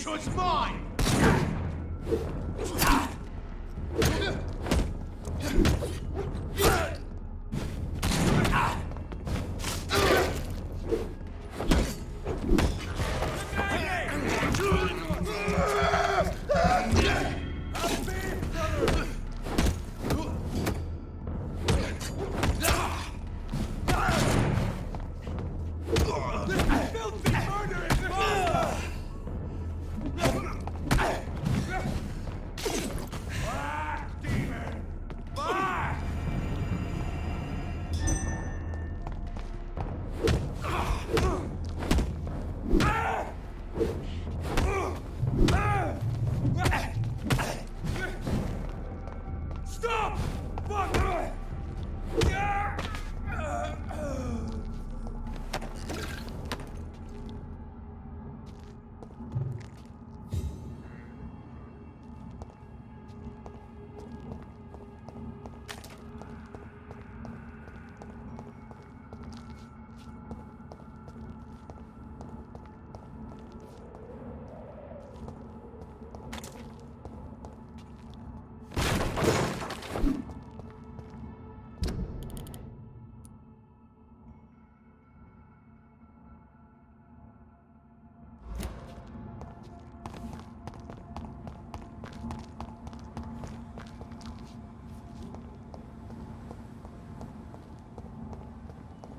future's mine! Stop! Fuck!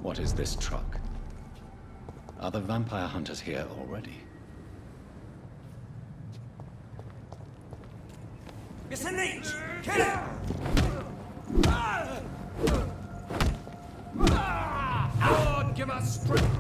What is this truck? Are the vampire hunters here already? It's a leech! Kill it! Lord, give us strength!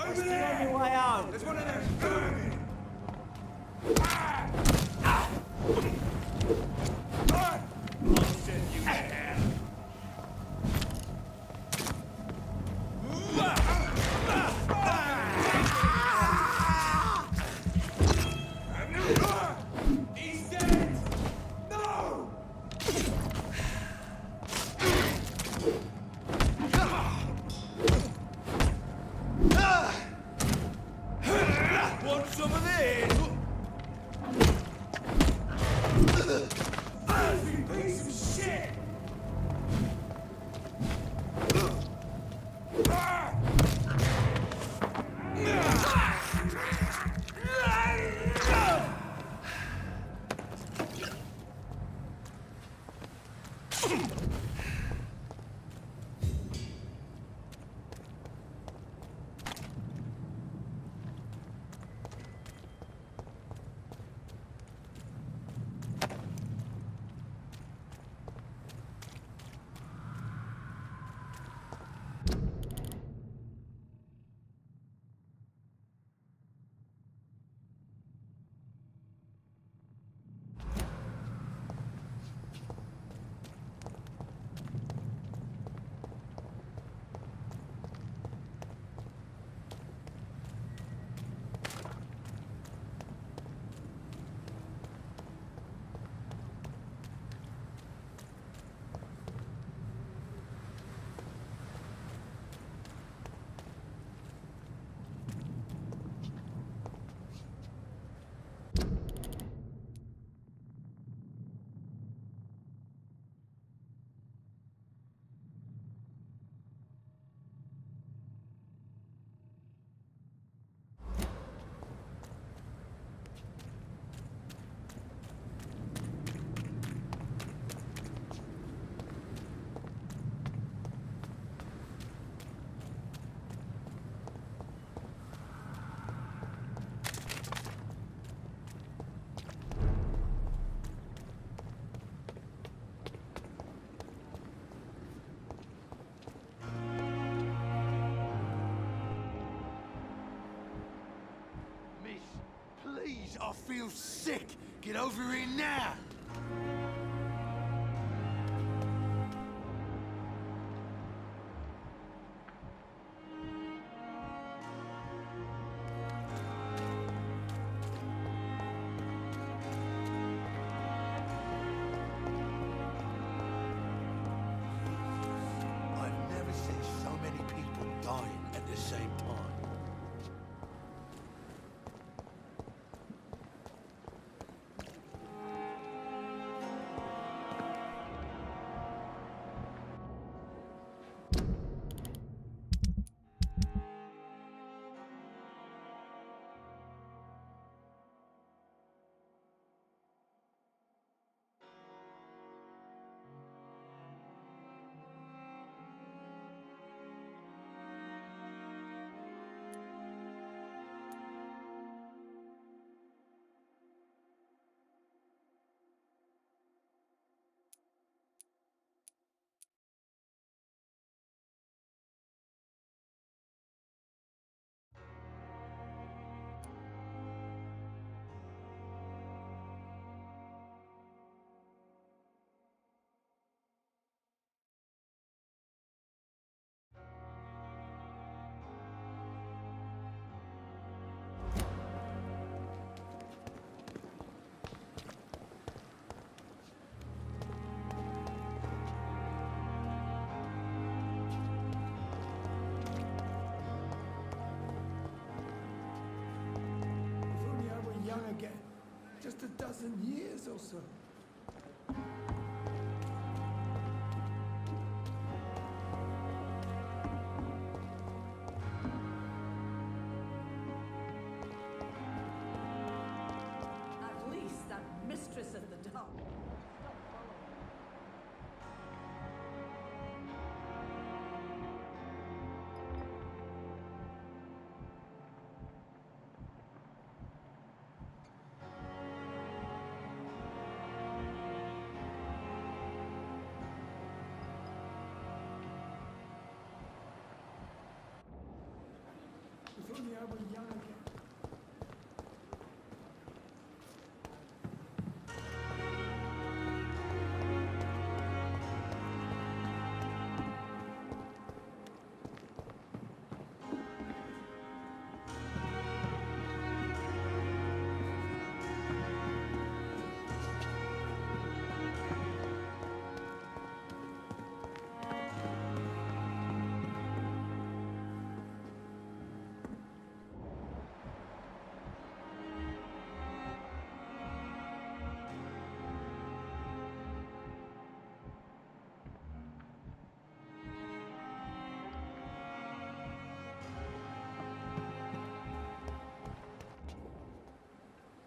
Over there! That's the only way out! There's one of them! I'll send you there! He's dead! No! Want some of this? Ugly piece of shit! feel sick. Get over here now. I've never seen so many people dying at the same time. If only I were young again. Just a dozen years or so. At least that mistress of the dark. If only I were young again.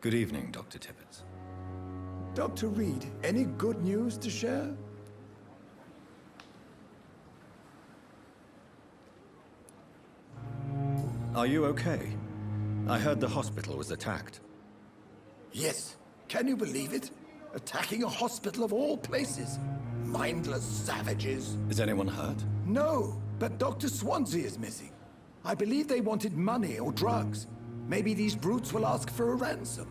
Good evening, Dr. Tippett. Dr. Reed, any good news to share? Are you okay? I heard the hospital was attacked. Yes. Can you believe it? Attacking a hospital of all places. Mindless savages. Is anyone hurt? No, but Dr. Swansea is missing. I believe they wanted money or drugs. Maybe these brutes will ask for a ransom.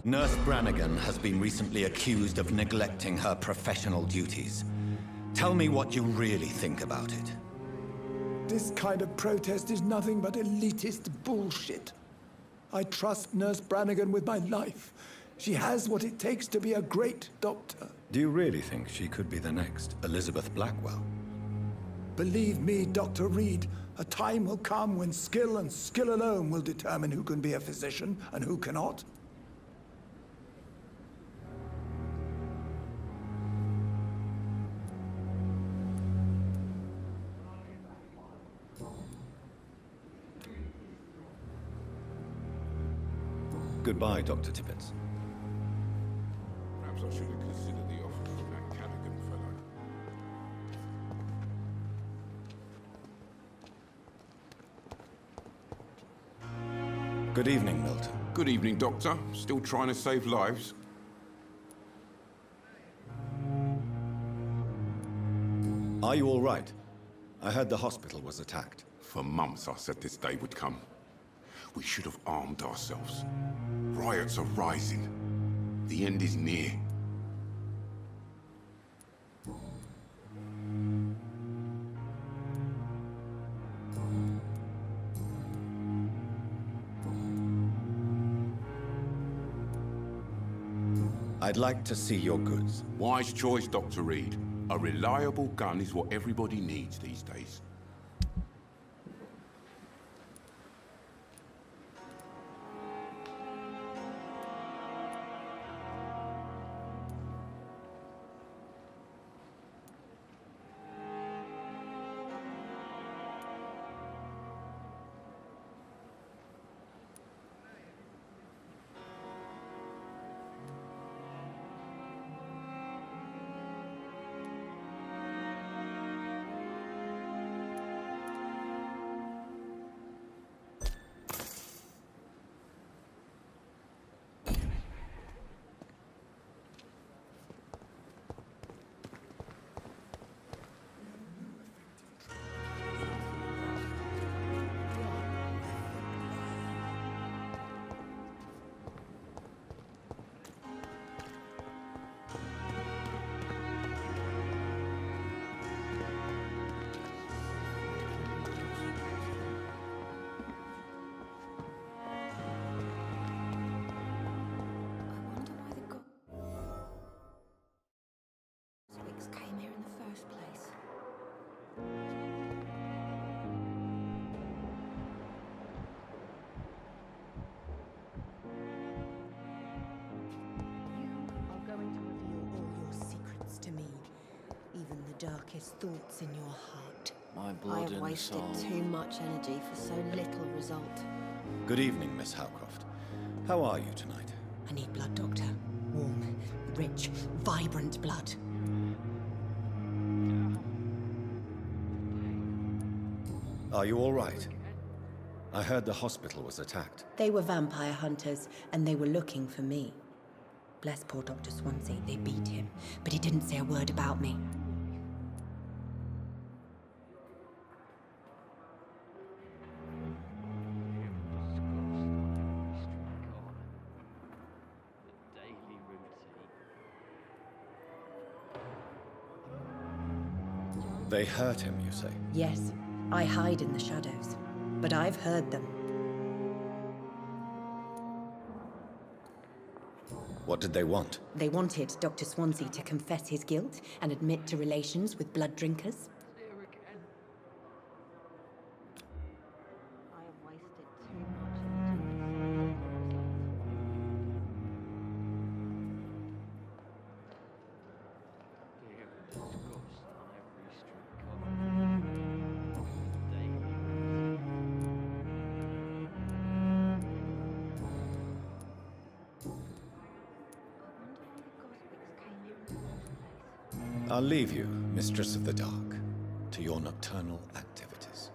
Nurse Brannigan has been recently accused of neglecting her professional duties. Tell me what you really think about it. This kind of protest is nothing but elitist bullshit. I trust Nurse Brannigan with my life. She has what it takes to be a great doctor. Do you really think she could be the next Elizabeth Blackwell? Believe me, Dr. Reed, a time will come when skill and skill alone will determine who can be a physician and who cannot. Goodbye, Dr. Tippett. Perhaps I should have considered the offer from that Callaghan fellow. Good evening, Milton. Good evening, Doctor. Still trying to save lives? Are you all right? I heard the hospital was attacked. For months I said this day would come. We should have armed ourselves. Riots are rising. The end is near. I'd like to see your goods. Wise choice, Dr. Reed. A reliable gun is what everybody needs these days. Came here in the first place. You are going to reveal all your secrets to me, even the darkest thoughts in your heart. My I blood have and wasted soul. too much energy for so little result. Good evening, Miss Howcroft. How are you tonight? I need blood, Doctor. Warm, rich, vibrant blood. Are you all right? I heard the hospital was attacked. They were vampire hunters, and they were looking for me. Bless poor Dr. Swansea, they beat him, but he didn't say a word about me. They hurt him, you say? Yes, I hide in the shadows, but I've heard them. What did they want? They wanted Dr. Swansea to confess his guilt and admit to relations with blood drinkers. I have wasted too much energy. I'll leave you, Mistress of the Dark, to your nocturnal activities.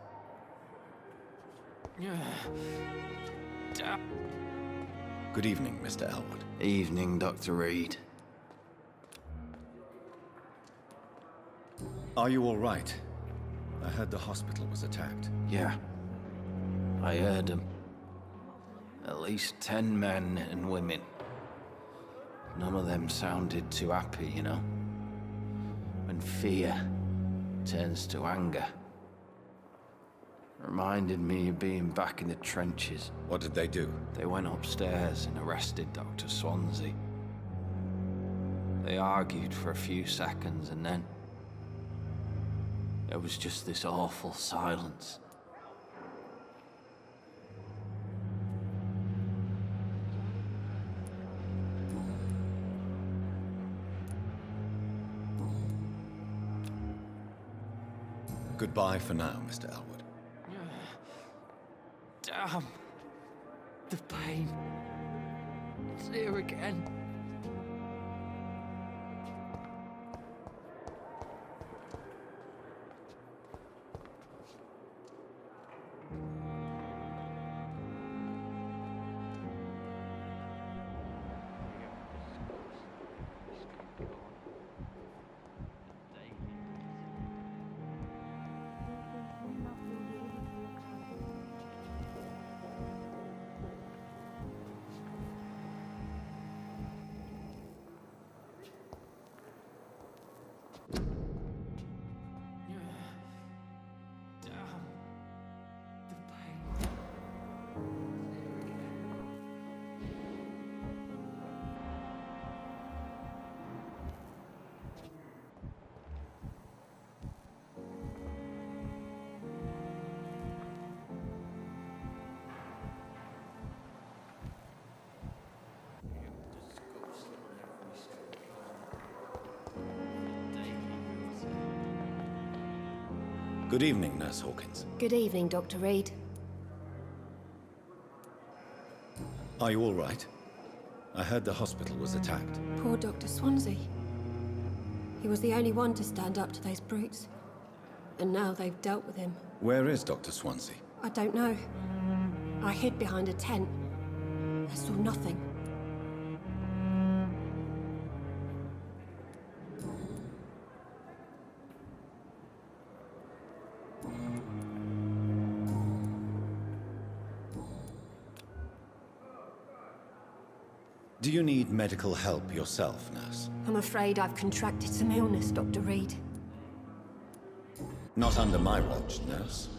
Good evening, Mr. Elwood. Evening, Dr. Reed. Are you all right? I heard the hospital was attacked. Yeah. I heard them. At least 10 men and women. None of them sounded too happy, you know? When fear turns to anger. Reminded me of being back in the trenches. What did they do? They went upstairs and arrested Dr. Swansea. They argued for a few seconds and then there was just this awful silence. Goodbye for now, Mr. Elwood. Damn. The pain. It's here again. Good evening, Nurse Hawkins. Good evening, Dr. Reed. Are you all right? I heard the hospital was attacked. Poor Dr. Swansea. He was the only one to stand up to those brutes. And now they've dealt with him. Where is Dr. Swansea? I don't know. I hid behind a tent. I saw nothing. Do you need medical help yourself, nurse? I'm afraid I've contracted some illness, Dr. Reed. Not under my watch, nurse.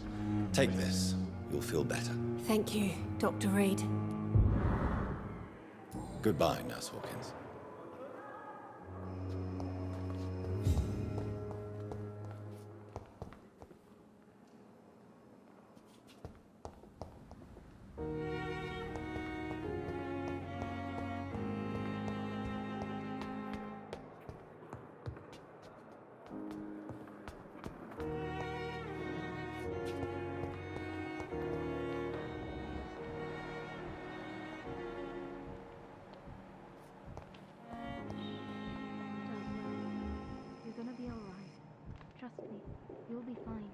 Take this. You'll feel better. Thank you, Dr. Reed. Goodbye, Nurse Hawkins. You're gonna be alright. Trust me, you'll be fine.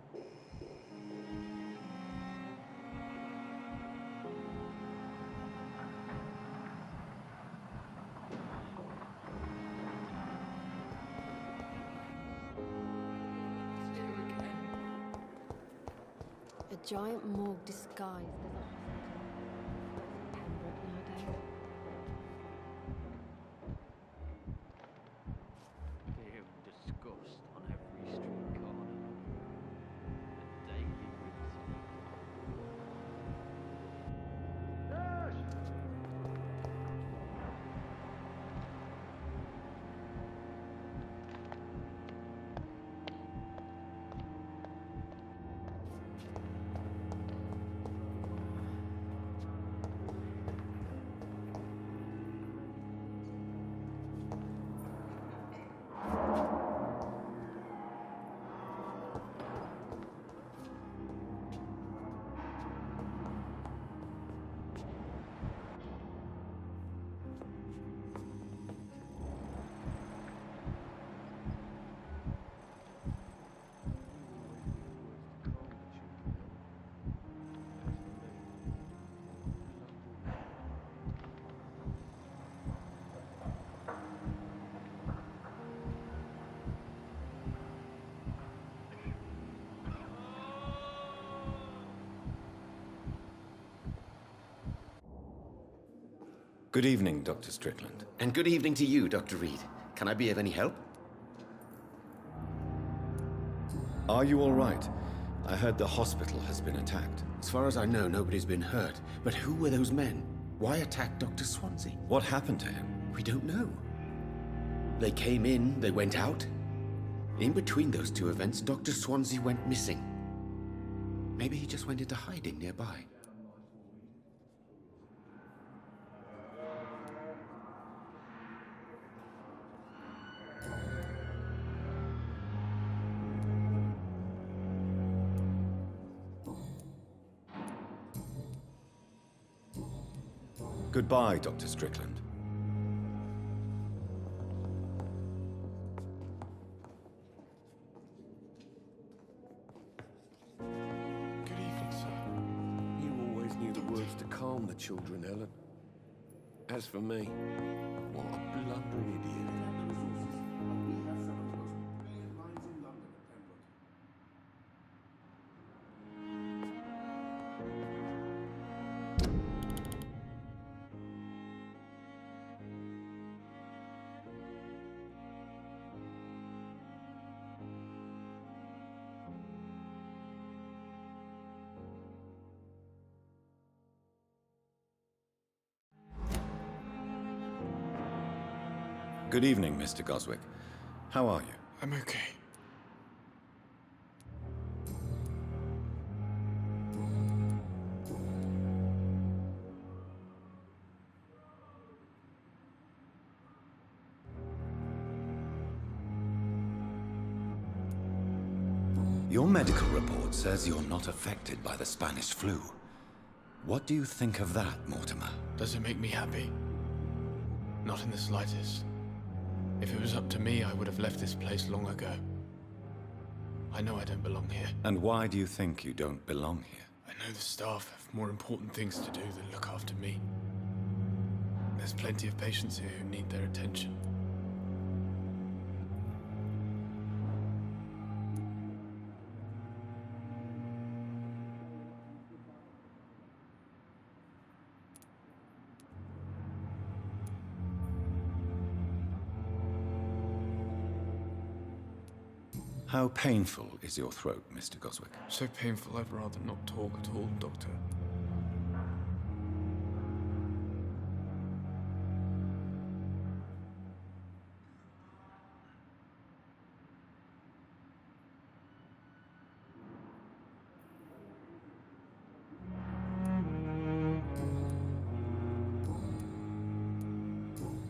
A giant morgue disguised as a hospital. Pembroke nowadays. Fear and disgust on every street corner. The daily routine. Good evening, Dr. Strickland. And good evening to you, Dr. Reed. Can I be of any help? Are you all right? I heard the hospital has been attacked. As far as I know, nobody's been hurt. But who were those men? Why attack Dr. Swansea? What happened to him? We don't know. They came in, they went out. In between those two events, Dr. Swansea went missing. Maybe he just went into hiding nearby. Goodbye, Dr. Strickland. on the children, Ellen. As for me, what a blundering idiot. Good evening, Mr. Goswick. How are you? I'm okay. Your medical report says you're not affected by the Spanish flu. What do you think of that, Mortimer? Does it make me happy? Not in the slightest. If it was up to me, I would have left this place long ago. I know I don't belong here. And why do you think you don't belong here? I know the staff have more important things to do than look after me. There's plenty of patients here who need their attention. How painful is your throat, Mr. Goswick? So painful, I'd rather not talk at all, Doctor.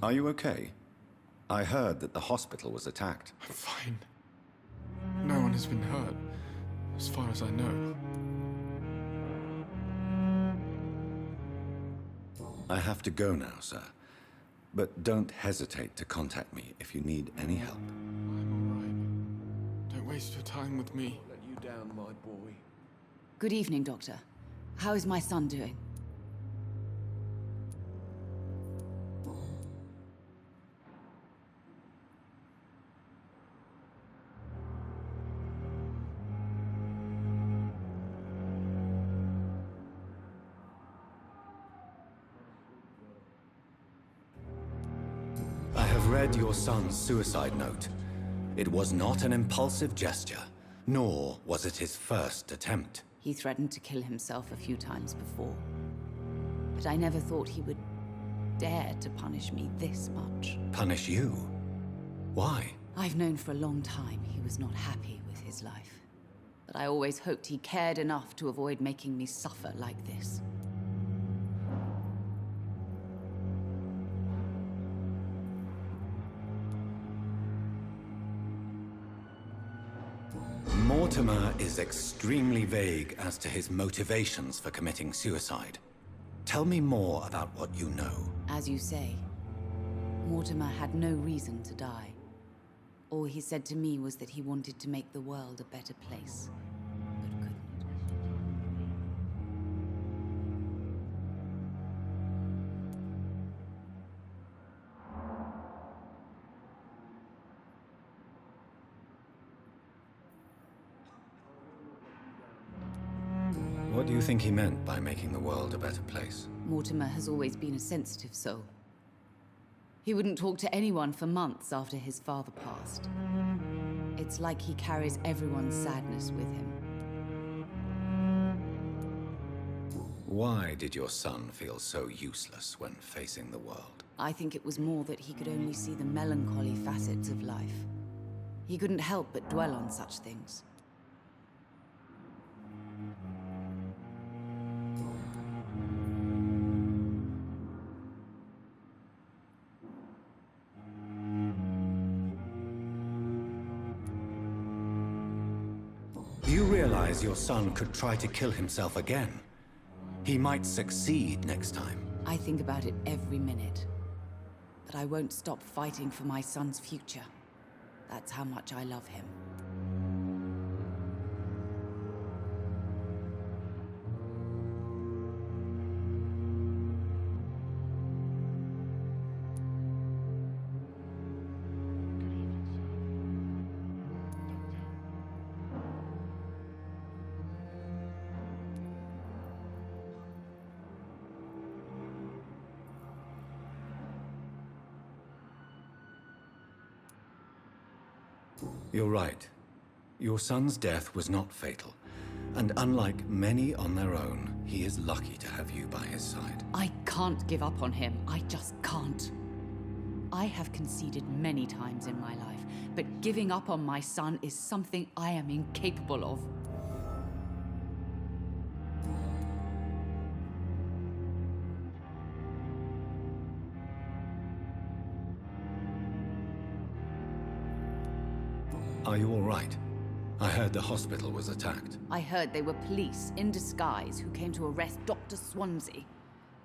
Are you okay? I heard that the hospital was attacked. I'm fine. No one has been hurt, as far as I know. I have to go now, sir. But don't hesitate to contact me if you need any help. I'm all right. Don't waste your time with me. Let you down, my boy. Good evening, Doctor. How is my son doing? I have read your son's suicide note. It was not an impulsive gesture, nor was it his first attempt. He threatened to kill himself a few times before. But I never thought he would dare to punish me this much. Punish you? Why? I've known for a long time he was not happy with his life. But I always hoped he cared enough to avoid making me suffer like this. Mortimer is extremely vague as to his motivations for committing suicide. Tell me more about what you know. As you say, Mortimer had no reason to die. All he said to me was that he wanted to make the world a better place, but couldn't. What do you think he meant by making the world a better place? Mortimer has always been a sensitive soul. He wouldn't talk to anyone for months after his father passed. It's like he carries everyone's sadness with him. Why did your son feel so useless when facing the world? I think it was more that he could only see the melancholy facets of life. He couldn't help but dwell on such things. Do you realize your son could try to kill himself again? He might succeed next time. I think about it every minute. But I won't stop fighting for my son's future. That's how much I love him. You're right. Your son's death was not fatal. And unlike many on their own, he is lucky to have you by his side. I can't give up on him. I just can't. I have conceded many times in my life, but giving up on my son is something I am incapable of. Are you all right? I heard the hospital was attacked. I heard they were police in disguise who came to arrest Dr. Swansea.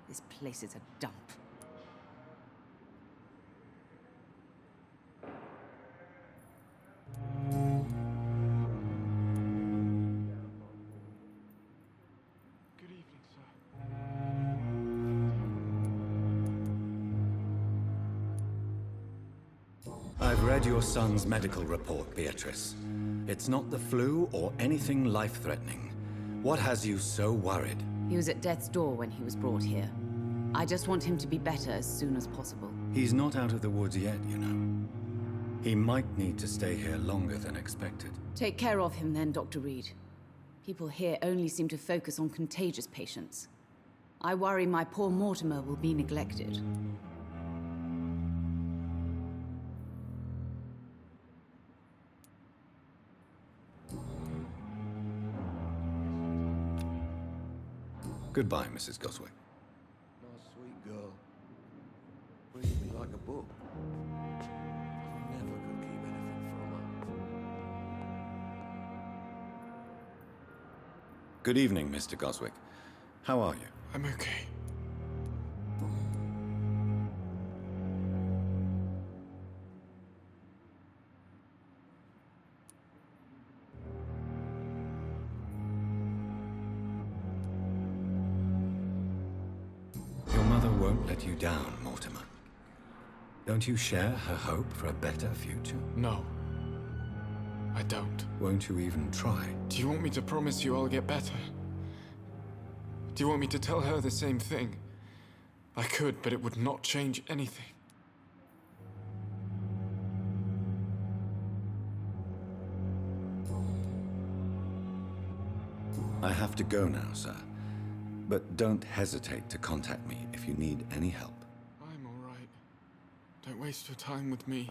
This place is a dump. Good evening, sir. I've read your son's medical report, Beatrice. It's not the flu or anything life-threatening. What has you so worried? He was at death's door when he was brought here. I just want him to be better as soon as possible. He's not out of the woods yet, you know. He might need to stay here longer than expected. Take care of him then, Dr. Reed. People here only seem to focus on contagious patients. I worry my poor Mortimer will be neglected. Goodbye, Mrs. Goswick. Nice, sweet girl. Reads me like a book. Never could keep anything from her. Good evening, Mr. Goswick. How are you? I'm okay. Your mother won't let you down, Mortimer. Don't you share her hope for a better future? No. I don't. Won't you even try? Do you want me to promise you I'll get better? Do you want me to tell her the same thing? I could, but it would not change anything. I have to go now, sir. But don't hesitate to contact me if you need any help. I'm all right. Don't waste your time with me.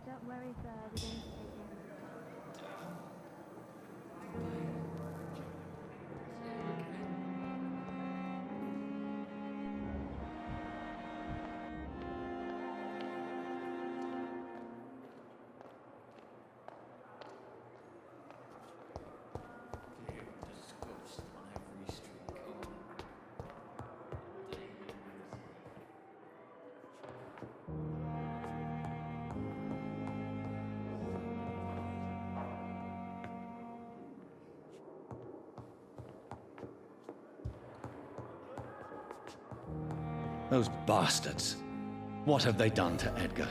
Don't worry, sir. We're going to take him. Those bastards. What have they done to Edgar?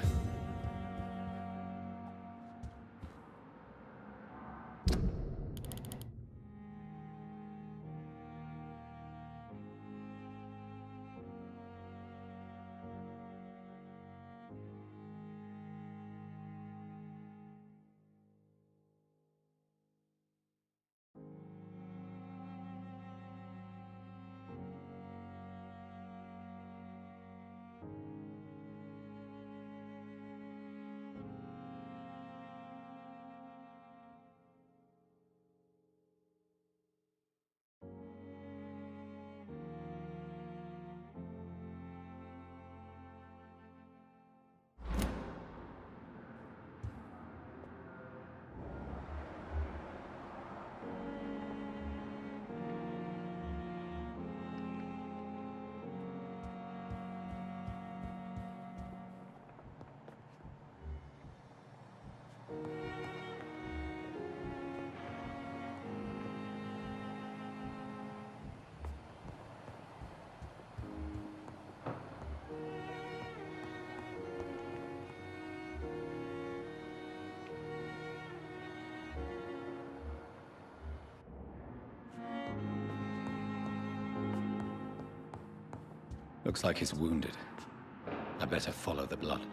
Looks like he's wounded. I better follow the blood.